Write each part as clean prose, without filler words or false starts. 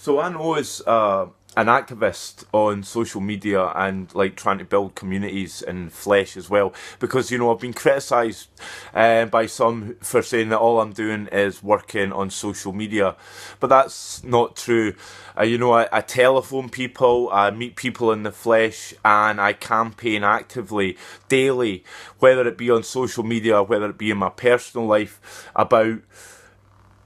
So I know as an activist on social media and like trying to build communities in flesh as well, because I've been criticised by some for saying that all I'm doing is working on social media, but that's not true. I telephone people, I meet people in the flesh, and I campaign actively daily, whether it be on social media, whether it be in my personal life, about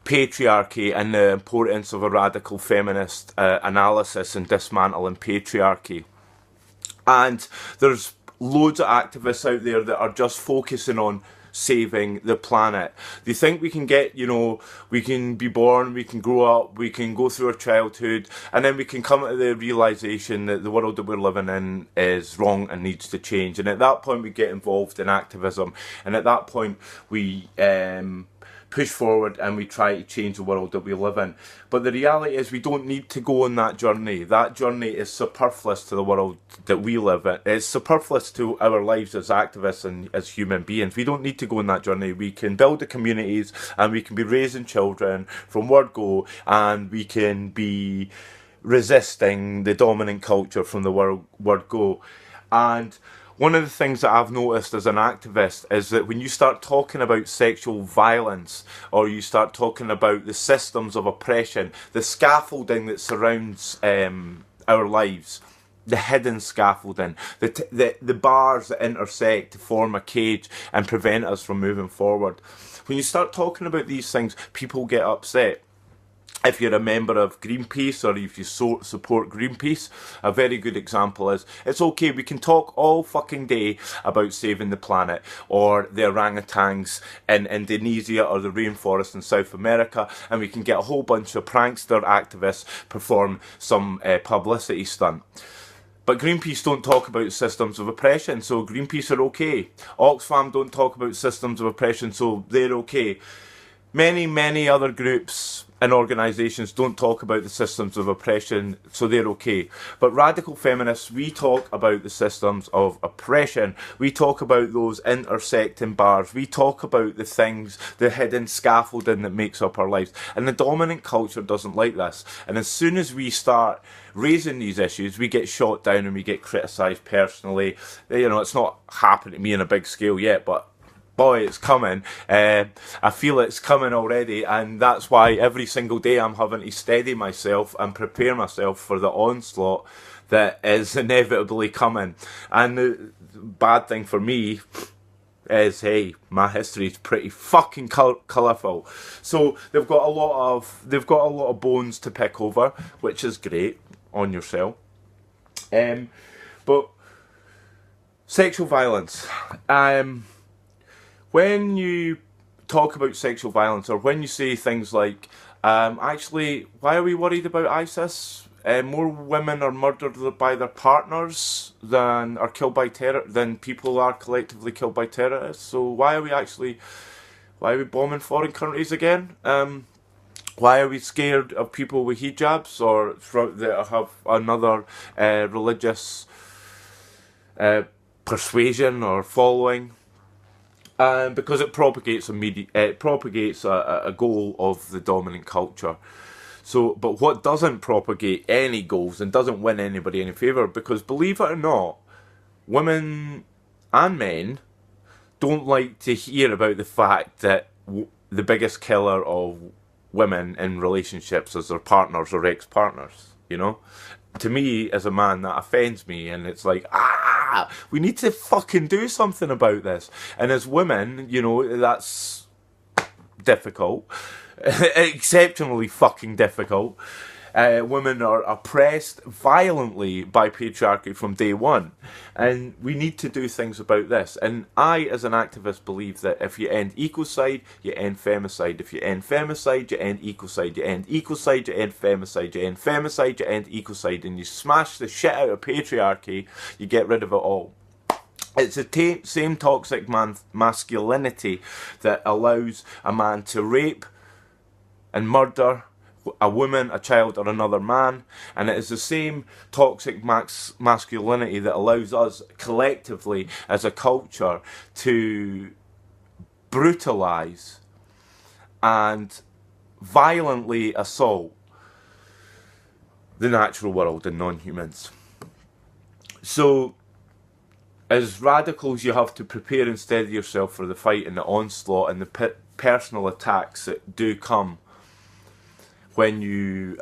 patriarchy and the importance of a radical feminist analysis and dismantling patriarchy. And there's loads of activists out there that are just focusing on saving the planet. They think we can we can be born, we can grow up, we can go through our childhood, and then we can come to the realization that the world that we're living in is wrong and needs to change. And at that point, we get involved in activism, and at that point, we push forward and we try to change the world that we live in. But the reality is we don't need to go on that journey. That journey is superfluous to the world that we live in. It's superfluous to our lives as activists and as human beings. We don't need to go on that journey. We can build the communities and we can be raising children from word go, and we can be resisting the dominant culture from the word go. And one of the things that I've noticed as an activist is that when you start talking about sexual violence, or you start talking about the systems of oppression, the scaffolding that surrounds our lives, the hidden scaffolding, the bars that intersect to form a cage and prevent us from moving forward. When you start talking about these things, people get upset. If you're a member of Greenpeace, or if you support Greenpeace, a very good example is, it's okay, we can talk all fucking day about saving the planet, or the orangutans in Indonesia, or the rainforest in South America, and we can get a whole bunch of prankster activists perform some publicity stunt. But Greenpeace don't talk about systems of oppression, so Greenpeace are okay. Oxfam don't talk about systems of oppression, so they're okay. Many other groups and organisations don't talk about the systems of oppression, so they're okay. But radical feminists, we talk about the systems of oppression. We talk about those intersecting bars. We talk about the things, the hidden scaffolding that makes up our lives. And the dominant culture doesn't like this. And as soon as we start raising these issues, we get shot down and we get criticised personally. It's not happened to me on a big scale yet, but boy, it's coming. I feel it's coming already, and that's why every single day I'm having to steady myself and prepare myself for the onslaught that is inevitably coming. And the bad thing for me is, hey, my history is pretty fucking colourful. So they've got a lot of bones to pick over, which is great on yourself. But sexual violence. When you talk about sexual violence, or when you say things like, actually, why are we worried about ISIS? More women are murdered by their partners than are killed by than people are collectively killed by terrorists. So why are we bombing foreign countries again? Why are we scared of people with hijabs, or that have another religious persuasion or following? Because it propagates a goal of the dominant culture. So, but what doesn't propagate any goals and doesn't win anybody any favour, because believe it or not, women and men don't like to hear about the fact that the biggest killer of women in relationships is their partners or ex-partners, To me, as a man, that offends me, and it's like, we need to fucking do something about this. And as women, that's difficult. Exceptionally fucking difficult. Women are oppressed violently by patriarchy from day one. And we need to do things about this. And I, as an activist, believe that if you end ecocide, you end femicide. If you end femicide, you end ecocide. You end ecocide, you end femicide. You end femicide, you end ecocide. And you smash the shit out of patriarchy, you get rid of it all. It's the same toxic masculinity that allows a man to rape and murder a woman, a child, or another man, and it is the same toxic masculinity that allows us collectively as a culture to brutalise and violently assault the natural world and non-humans. So, as radicals, you have to prepare and steady yourself for the fight and the onslaught and the personal attacks that do come when you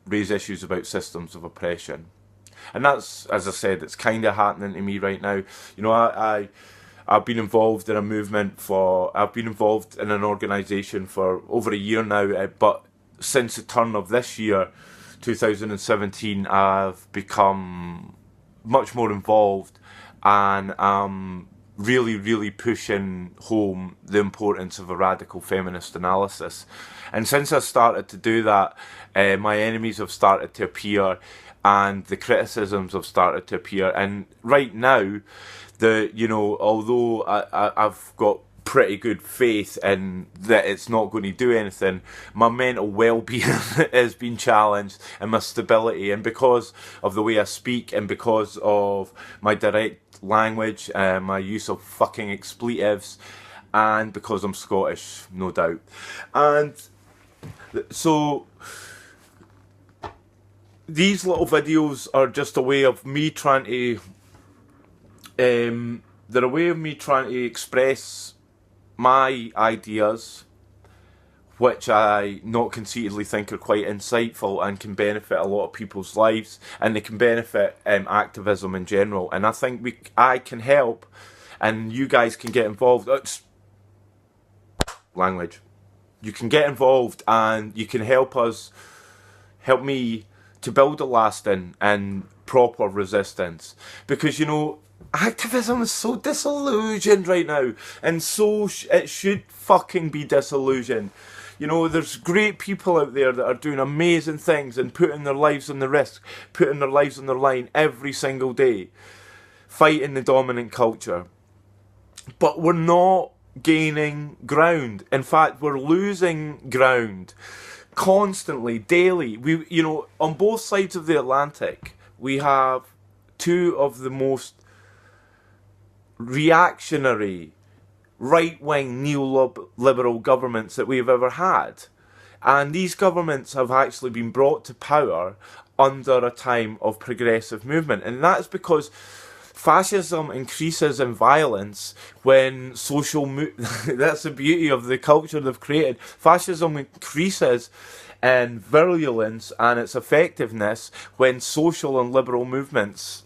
raise issues about systems of oppression. And that's, as I said, it's kind of happening to me right now. You know, I've been involved in a movement I've been involved in an organisation for over a year now, but since the turn of this year, 2017, I've become much more involved, and I'm really pushing home the importance of a radical feminist analysis. And since I started to do that, my enemies have started to appear, and the criticisms have started to appear. And right now, although I've got pretty good faith in that it's not going to do anything, my mental well-being has been challenged, and my stability, and because of the way I speak, and because of my direct language, my use of fucking expletives, and because I'm Scottish, no doubt. And so these little videos are just a way of me trying to they're a way of me trying to express my ideas, which I not conceitedly think are quite insightful and can benefit a lot of people's lives, and they can benefit activism in general. And I think I can help, and you guys can get involved. It's language. You can get involved, and you can help me to build a lasting and proper resistance. Because, you know, activism is so disillusioned right now, and so it should fucking be disillusioned. You know, there's great people out there that are doing amazing things and putting their lives on the risk, putting their lives on the line every single day, fighting the dominant culture. But we're not gaining ground. In fact, we're losing ground constantly, daily. On both sides of the Atlantic, we have two of the most reactionary, right-wing, neoliberal governments that we've ever had. And these governments have actually been brought to power under a time of progressive movement. And that's because fascism increases in violence when that's the beauty of the culture they've created. Fascism increases in virulence and its effectiveness when social and liberal movements,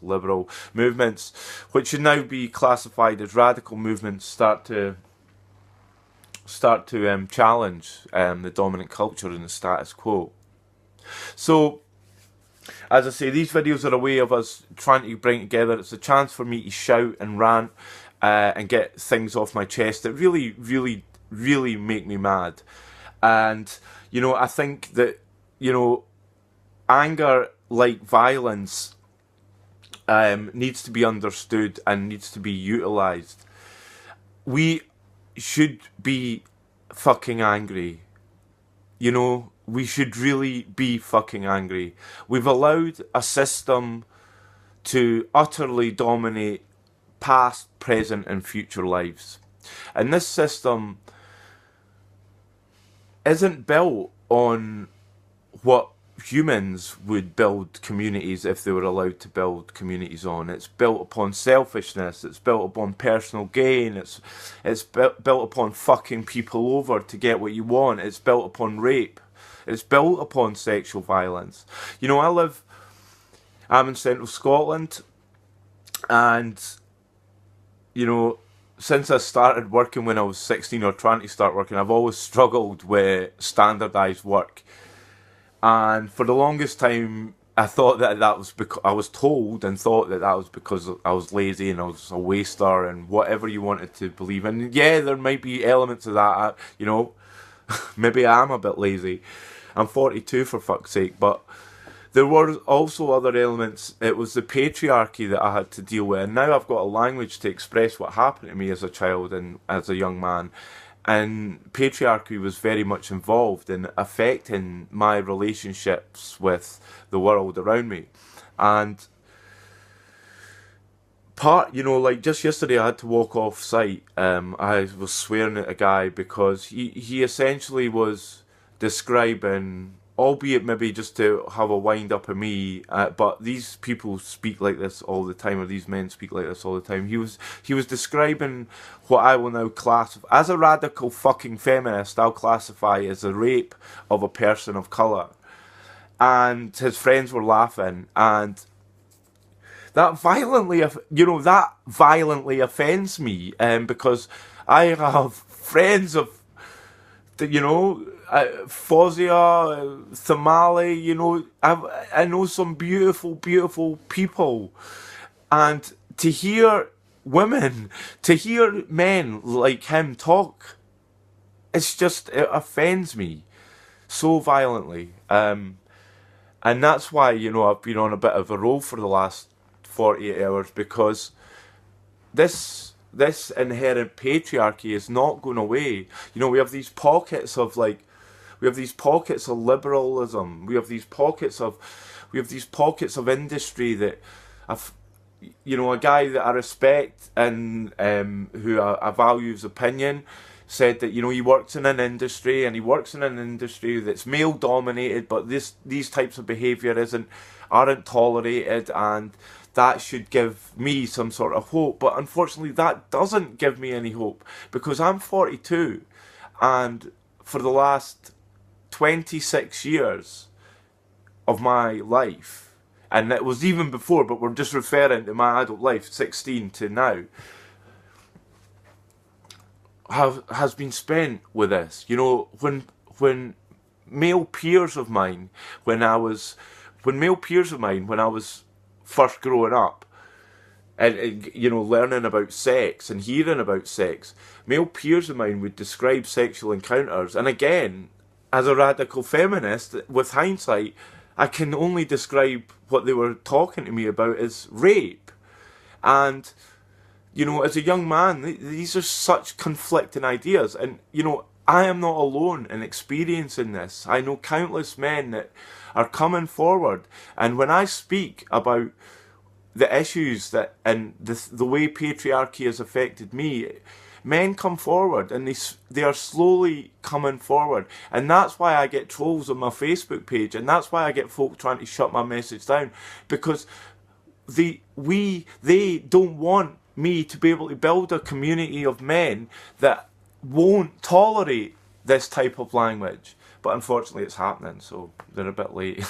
which should now be classified as radical movements, start to challenge the dominant culture and the status quo. So, as I say, these videos are a way of us trying to bring together. It's a chance for me to shout and rant and get things off my chest that really make me mad. And, you know, I think that, you know, anger, like violence, needs to be understood and needs to be utilised. We should be fucking angry. You know, we should really be fucking angry. We've allowed a system to utterly dominate past, present and future lives. And this system isn't built on what humans would build communities if they were allowed to build communities on. It's built upon selfishness, it's built upon personal gain, it's built upon fucking people over to get what you want, it's built upon rape, it's built upon sexual violence. You know, I'm in central Scotland, and, you know, since I started working when I was 16 or trying to start working, I've always struggled with standardised work. And for the longest time, I thought that was because I was told and thought that was because I was lazy and I was a waster and whatever you wanted to believe. And yeah, there might be elements of that, you know, maybe I am a bit lazy. I'm 42 for fuck's sake, but there were also other elements. It was the patriarchy that I had to deal with, and now I've got a language to express what happened to me as a child and as a young man. And patriarchy was very much involved in affecting my relationships with the world around me. And like just yesterday I had to walk off site. I was swearing at a guy because he essentially was describing albeit maybe just to have a wind up of me, but these people speak like this all the time, or these men speak like this all the time. He was describing what I will now classify as a radical fucking feminist. I'll classify as a rape of a person of colour, and his friends were laughing, and that violently, that violently offends me, because I have friends of, Fozia, Thamali, I know some beautiful, beautiful people. And to hear men like him talk, it offends me so violently. And that's why, I've been on a bit of a roll for the last 48 hours, because this inherent patriarchy is not going away. We have these pockets of liberalism. We have these pockets of industry that a guy that I respect and who I value his opinion said that he works in an industry that's male dominated, but these types of behaviour aren't tolerated, and that should give me some sort of hope. But unfortunately that doesn't give me any hope, because I'm 42, and for the last 26 years of my life, and it was even before, but we're just referring to my adult life, 16 to now, has been spent with this. When male peers of mine, when I was first growing up, and learning about sex and hearing about sex, male peers of mine would describe sexual encounters, and again, as a radical feminist, with hindsight, I can only describe what they were talking to me about as rape. And as a young man, these are such conflicting ideas, and I am not alone in experiencing this. I know countless men that are coming forward, and when I speak about the issues and the way patriarchy has affected me, men come forward, and they are slowly coming forward, and that's why I get trolls on my Facebook page, and that's why I get folk trying to shut my message down, because they don't want me to be able to build a community of men that won't tolerate this type of language. But unfortunately it's happening, so they're a bit late.